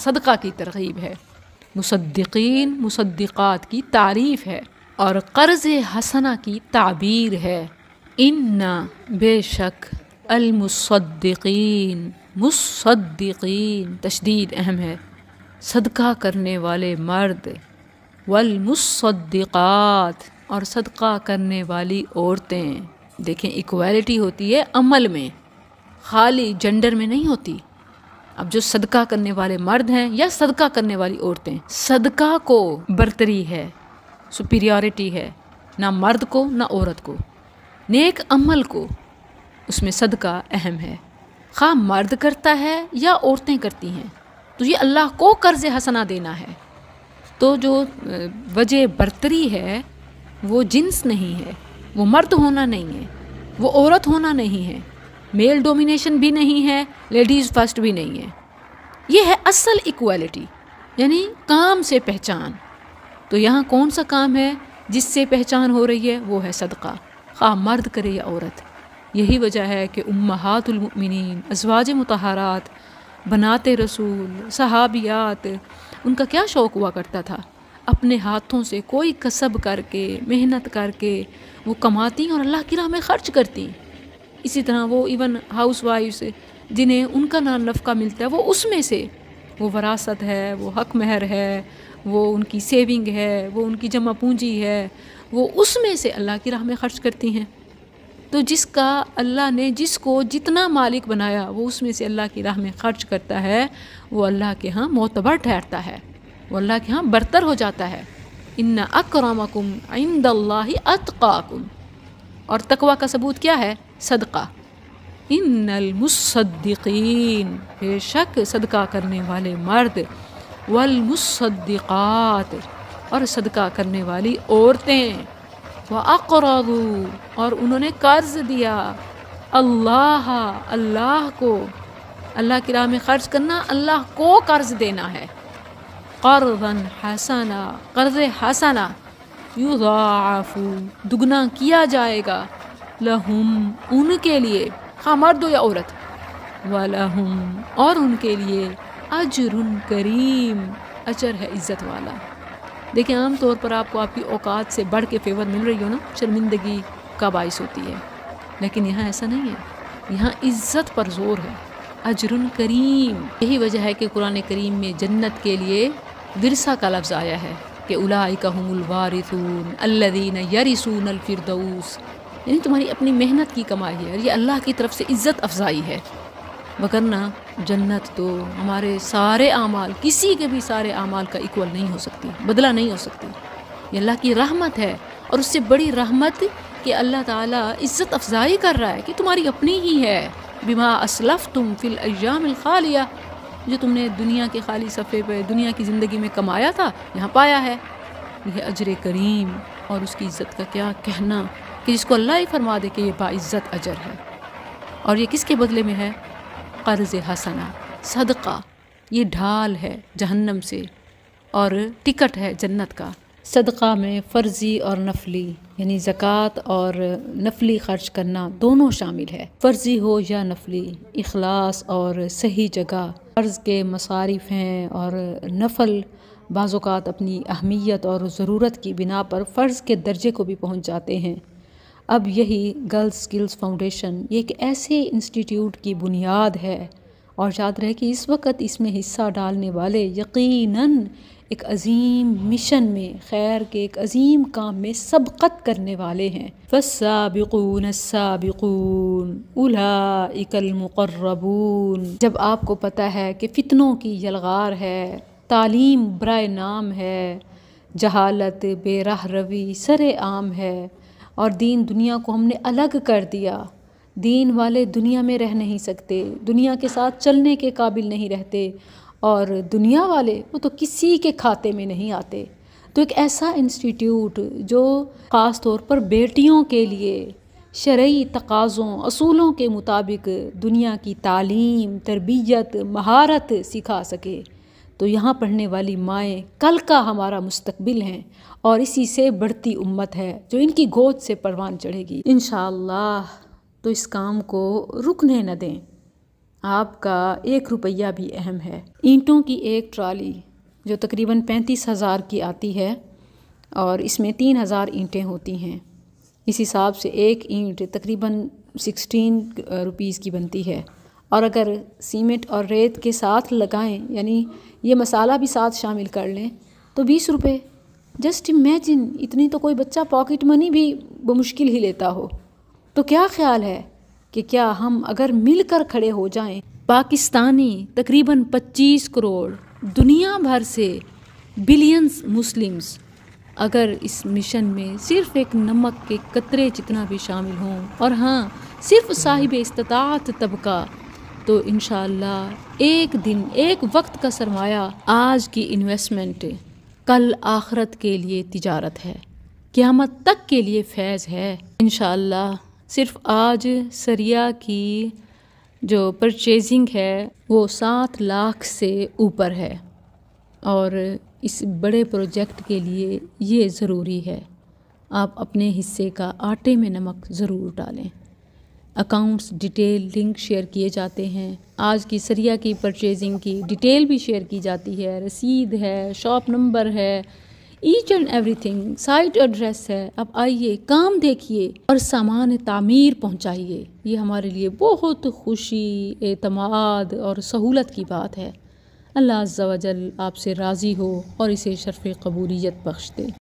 صدقہ کی ترغیب ہے، مصدقین مصدقات کی تعریف ہے، اور قرض حسنہ کی تعبیر ہے۔ ان بے شک المصدقین، مصدقین تشدید اہم ہے، صدقہ کرنے والے مرد، والمصدقات اور صدقہ کرنے والی عورتیں۔ دیکھیں ایکویلٹی ہوتی ہے عمل میں، خالی جنڈر میں نہیں ہوتی۔ اب جو صدقہ کرنے والے مرد ہیں یا صدقہ کرنے والی عورتیں، صدقہ کو برتری ہے، سپیریورٹی ہے، نہ مرد کو نہ عورت کو۔ نیک عمل کو اس میں صدقہ اہم ہے، خواہ مرد کرتا ہے یا عورتیں کرتی ہیں، تو یہ اللہ کو قرض حسنہ دینا ہے۔ تو جو وجہ برتری ہے وہ جنس نہیں ہے، وہ مرد ہونا نہیں ہے، وہ عورت ہونا نہیں ہے، میل ڈومینیشن بھی نہیں ہے، لیڈیز فرسٹ بھی نہیں ہے، یہ ہے اصل ایکویلٹی، یعنی کام سے پہچان۔ تو یہاں کون سا کام ہے جس سے پہچان ہو رہی ہے؟ وہ ہے صدقہ، خواہ مرد کرے یا عورت۔ یہی وجہ ہے کہ امہات المؤمنین، ازواج مطہرات، بنات رسول، صحابیات، ان کا کیا شوق ہوا کرتا تھا؟ اپنے ہاتھوں سے کوئی کسب کر کے، محنت کر کے وہ کماتی اور اللہ کی راہ میں خرچ کرتی۔ اسی طرح وہ ایون ہاؤس وائفز جنہیں ان کا نفقہ ملتا ہے، وہ اس میں سے، وہ وراثت ہے، وہ حق مہر ہے، وہ ان کی سیونگ ہے، وہ ان کی جمع پونجی ہے، وہ اس میں سے اللہ کی راہ میں خرچ کرتی ہیں۔ تو جس کا اللہ نے جس کو جتنا مالک بنایا وہ اس میں سے اللہ کی راہ میں خرچ کرتا ہے، وہ اللہ کے ہاں معتبر ٹھہرتا ہے، وہ اللہ کے ہاں برتر ہو جاتا ہے۔ ان اکرمکم عند اللہ اتقاکم، اور تقوی کا ثبوت کیا ہے؟ صدقہ۔ ان المصدقین، بے شک صدقہ کرنے والے مرد، والمصدقات اور صدقہ کرنے والی عورتیں، وَأَقْرَضُوا اور انہوں نے قرض دیا، اللہ، اللہ کو، اللہ کی راہ میں خرچ کرنا، اللہ کو قرض دینا ہے۔ قرضاً حسنا، قرض حسنا، یضاعف دگنا کیا جائے گا، لہم ان کے لیے، خواہ مرد ہو یا عورت، ولہم اور ان کے لیے، اجر کریم، اجر ہے عزت والا۔ دیکھیں عام طور پر آپ کو آپ کی اوقات سے بڑھ کے فیور مل رہی ہو نا، شرمندگی کا باعث ہوتی ہے، لیکن یہاں ایسا نہیں ہے، یہاں عزت پر زور ہے، اجر کریم۔ یہی وجہ ہے کہ قرآن کریم میں جنت کے لیے ورثہ کا لفظ آیا ہے کہ اولئک هم الوارثون الذین یرثون الفردوس، یعنی تمہاری اپنی محنت کی کمائی ہے، اور یہ اللہ کی طرف سے عزت افزائی ہے۔ وگرنہ جنت تو ہمارے سارے اعمال، کسی کے بھی سارے اعمال کا ایکول نہیں ہو سکتی، بدلہ نہیں ہو سکتی، یہ اللہ کی رحمت ہے، اور اس سے بڑی رحمت کہ اللہ تعالیٰ عزت افزائی کر رہا ہے کہ تمہاری اپنی ہی ہے، بما اسلفتم فی الایام الخالیہ، جو تم نے دنیا کے خالی صفحے پہ، دنیا کی زندگی میں کمایا تھا، یہاں پایا ہے۔ یہ اجر کریم، اور اس کی عزت کا کیا کہنا کہ جس کو اللہ ہی فرما دے کہ یہ باعزت اجر ہے، اور یہ کس کے بدلے میں ہے؟ قرض حسنہ، صدقہ۔ یہ ڈھال ہے جہنم سے اور ٹکٹ ہے جنت کا۔ صدقہ میں فرضی اور نفلی، یعنی زکوٰۃ اور نفلی خرچ کرنا دونوں شامل ہے، فرضی ہو یا نفلی، اخلاص اور صحیح جگہ۔ فرض کے مصارف ہیں اور نفل بعض اوقات اپنی اہمیت اور ضرورت کی بنا پر فرض کے درجے کو بھی پہنچ جاتے ہیں۔ اب یہی گرلز اسکلز فاؤنڈیشن یہ ایک ایسے انسٹیٹیوٹ کی بنیاد ہے، اور یاد رہے کہ اس وقت اس میں حصہ ڈالنے والے یقیناً ایک عظیم مشن میں، خیر کے ایک عظیم کام میں سبقت کرنے والے ہیں۔ فالسابقون السابقون اولئک المقربون۔ جب آپ کو پتہ ہے کہ فتنوں کی یلغار ہے، تعلیم برائے نام ہے، جہالت، بے راہ روی سر عام ہے، اور دین دنیا کو ہم نے الگ کر دیا، دین والے دنیا میں رہ نہیں سکتے، دنیا کے ساتھ چلنے کے قابل نہیں رہتے، اور دنیا والے وہ تو کسی کے کھاتے میں نہیں آتے۔ تو ایک ایسا انسٹیٹیوٹ جو خاص طور پر بیٹیوں کے لیے شرعی تقاضوں، اصولوں کے مطابق دنیا کی تعلیم، تربیت، مہارت سکھا سکے، تو یہاں پڑھنے والی مائیں کل کا ہمارا مستقبل ہیں، اور اسی سے بڑھتی امت ہے جو ان کی گود سے پروان چڑھے گی انشاءاللہ۔ تو اس کام کو رکنے نہ دیں، آپ کا 1 روپیہ بھی اہم ہے۔ اینٹوں کی ایک ٹرالی جو تقریباً 35,000 کی آتی ہے اور اس میں 3,000 اینٹیں ہوتی ہیں، اس حساب سے ایک اینٹ تقریباً 16 روپیز کی بنتی ہے، اور اگر سیمنٹ اور ریت کے ساتھ لگائیں، یعنی یہ مسالہ بھی ساتھ شامل کر لیں، تو 20 روپے۔ جسٹ امیجن، اتنی تو کوئی بچہ پاکٹ منی بھی بمشکل ہی لیتا ہو۔ تو کیا خیال ہے کہ کیا ہم اگر مل کر کھڑے ہو جائیں، پاکستانی تقریباً 25 کروڑ، دنیا بھر سے بلینز مسلمز، اگر اس مشن میں صرف ایک نمک کے قطرے جتنا بھی شامل ہوں، اور ہاں صرف صاحب استطاعت طبقہ، تو انشاءاللہ ایک دن، ایک وقت کا سرمایہ، آج کی انویسٹمنٹ کل آخرت کے لیے تجارت ہے، قیامت تک کے لیے فیض ہے انشاءاللہ۔ صرف آج سریا کی جو پرچیزنگ ہے وہ 7 لاکھ سے اوپر ہے، اور اس بڑے پروجیکٹ کے لیے یہ ضروری ہے آپ اپنے حصے کا آٹے میں نمک ضرور ڈالیں۔ اکاؤنٹس ڈیٹیل لنک شیئر کیے جاتے ہیں، آج کی سریا کی پرچیزنگ کی ڈیٹیل بھی شیئر کی جاتی ہے، رسید ہے، شاپ نمبر ہے، each and everything, site address ہے۔ اب آئیے، کام دیکھیے اور سامان تعمیر پہنچائیے۔ یہ ہمارے لیے بہت خوشی، اعتماد اور سہولت کی بات ہے۔ اللہ عز و جل آپ سے راضی ہو اور اسے شرف قبولیت بخش دے۔